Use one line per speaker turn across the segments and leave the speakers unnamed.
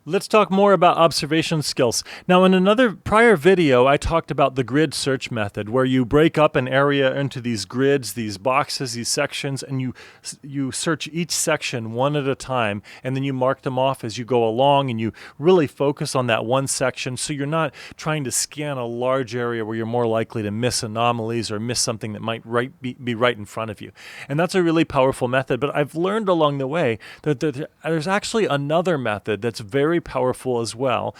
Let's talk more about observation skills. Now, in another prior video, I talked about the grid search method, where you break up an area into these grids, these boxes, these sections, and you search each section one at a time, and then you mark them off as you go along, and you really focus on that one section, so you're not trying to scan a large area where you're more likely to miss anomalies or miss something that might be right in front of you. And that's a really powerful method, but I've learned along the way that there's actually another method that's very powerful as well.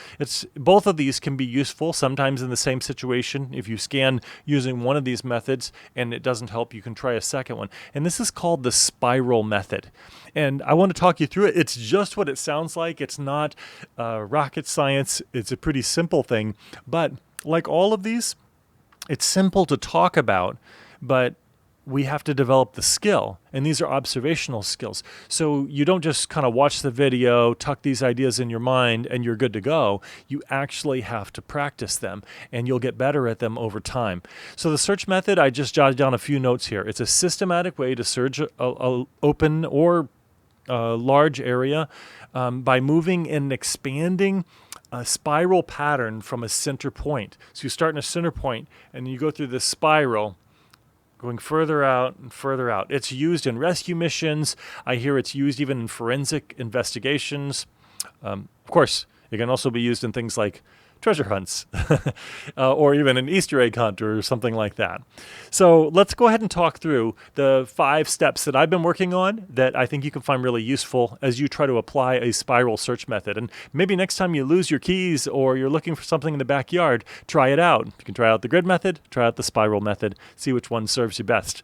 Both of these can be useful sometimes in the same situation. If you scan using one of these methods and it doesn't help, you can try a second one. And this is called the spiral method. And I want to talk you through it. It's just what it sounds like. It's not rocket science. It's a pretty simple thing. But like all of these, it's simple to talk about, but we have to develop the skill, and these are observational skills. So you don't just kind of watch the video, tuck these ideas in your mind, and you're good to go. You actually have to practice them, and you'll get better at them over time. So the search method, I just jotted down a few notes here. It's a systematic way to search a open or large area by moving and expanding a spiral pattern from a center point. So you start in a center point, and you go through this spiral, going further out and further out. It's used in rescue missions. I hear it's used even in forensic investigations. Of course, it can also be used in things like treasure hunts or even an Easter egg hunt or something like that. So let's go ahead and talk through the 5 steps that I've been working on that I think you can find really useful as you try to apply a spiral search method. And maybe next time you lose your keys or you're looking for something in the backyard, try it out. You can try out the grid method, try out the spiral method, see which one serves you best.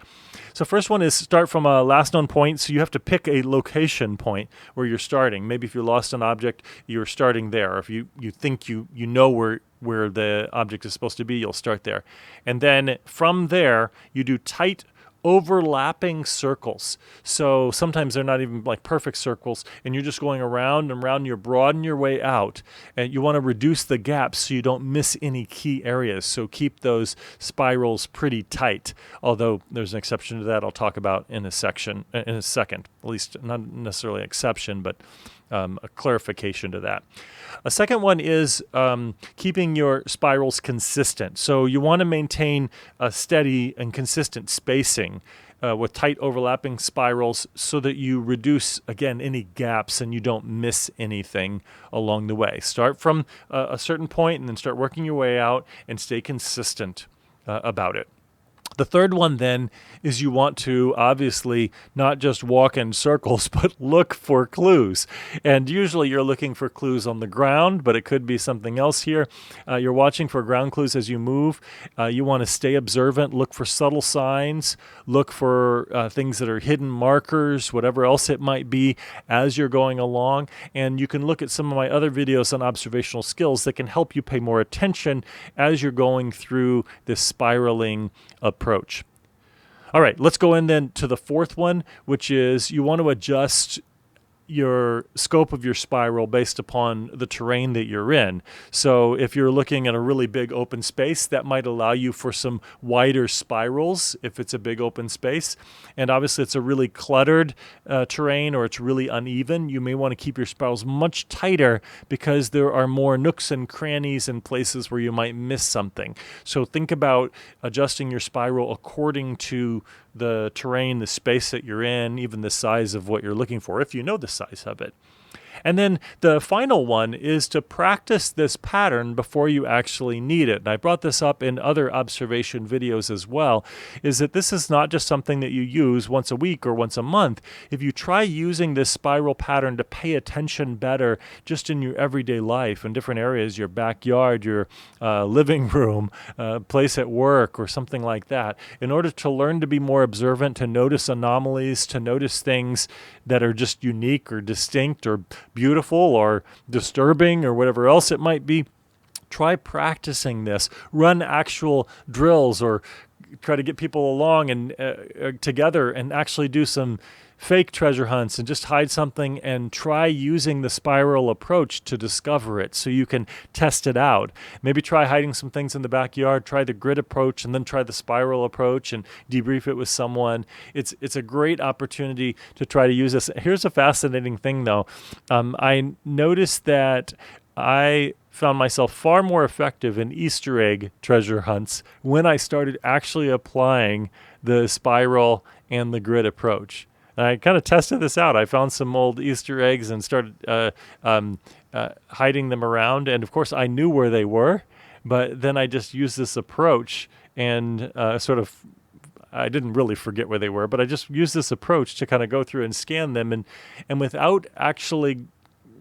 So first one is start from a last known point. So you have to pick a location point where you're starting. Maybe if you lost an object, you're starting there. If you think you know where the object is supposed to be, you'll start there. And then from there, you do tight overlapping circles. So sometimes they're not even like perfect circles, and you're just going around and around. You broaden your way out, and you want to reduce the gaps so you don't miss any key areas. So keep those spirals pretty tight, although there's an exception to that I'll talk about in a second, at least not necessarily an exception, but a clarification to that. A second one is keeping your spirals consistent. So you want to maintain a steady and consistent spacing with tight overlapping spirals so that you reduce, again, any gaps and you don't miss anything along the way. Start from a certain point and then start working your way out and stay consistent about it. The third one then is you want to obviously not just walk in circles, but look for clues. And usually you're looking for clues on the ground, but it could be something else here. You're watching for ground clues as you move. You want to stay observant, look for subtle signs, look for things that are hidden markers, whatever else it might be as you're going along. And you can look at some of my other videos on observational skills that can help you pay more attention as you're going through this spiraling approach. All right, let's go in then to the fourth one, which is you want to adjust your scope of your spiral based upon the terrain that you're in. So if you're looking at a really big open space, that might allow you for some wider spirals if it's a big open space. And obviously it's a really cluttered terrain or it's really uneven, you may want to keep your spirals much tighter because there are more nooks and crannies and places where you might miss something. So think about adjusting your spiral according to the terrain, the space that you're in, even the size of what you're looking for, if you know the size of it. And then the final one is to practice this pattern before you actually need it. And I brought this up in other observation videos as well, is that this is not just something that you use once a week or once a month. If you try using this spiral pattern to pay attention better just in your everyday life in different areas, your backyard, your living room, place at work, or something like that, in order to learn to be more observant, to notice anomalies, to notice things that are just unique or distinct or beautiful or disturbing or whatever else it might be, try practicing this. Run actual drills or try to get people along and together and actually do some fake treasure hunts and just hide something and try using the spiral approach to discover it so you can test it out. Maybe try hiding some things in the backyard, try the grid approach, and then try the spiral approach and debrief it with someone. It's a great opportunity to try to use this. Here's a fascinating thing, though. I noticed that I found myself far more effective in Easter egg treasure hunts when I started actually applying the spiral and the grid approach. And I kind of tested this out. I found some old Easter eggs and started hiding them around. And of course, I knew where they were, but then I just used this approach and I didn't really forget where they were, but I just used this approach to kind of go through and scan them. And without actually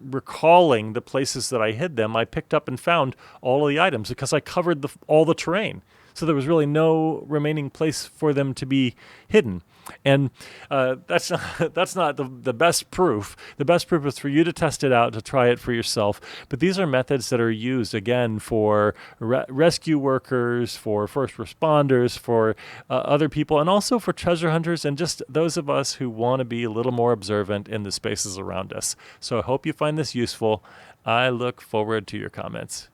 recalling the places that I hid them, I picked up and found all of the items because I covered all the terrain. So there was really no remaining place for them to be hidden. And that's not the best proof. The best proof is for you to test it out, to try it for yourself. But these are methods that are used, again, for rescue workers, for first responders, for other people, and also for treasure hunters and just those of us who want to be a little more observant in the spaces around us. So I hope you find this useful. I look forward to your comments.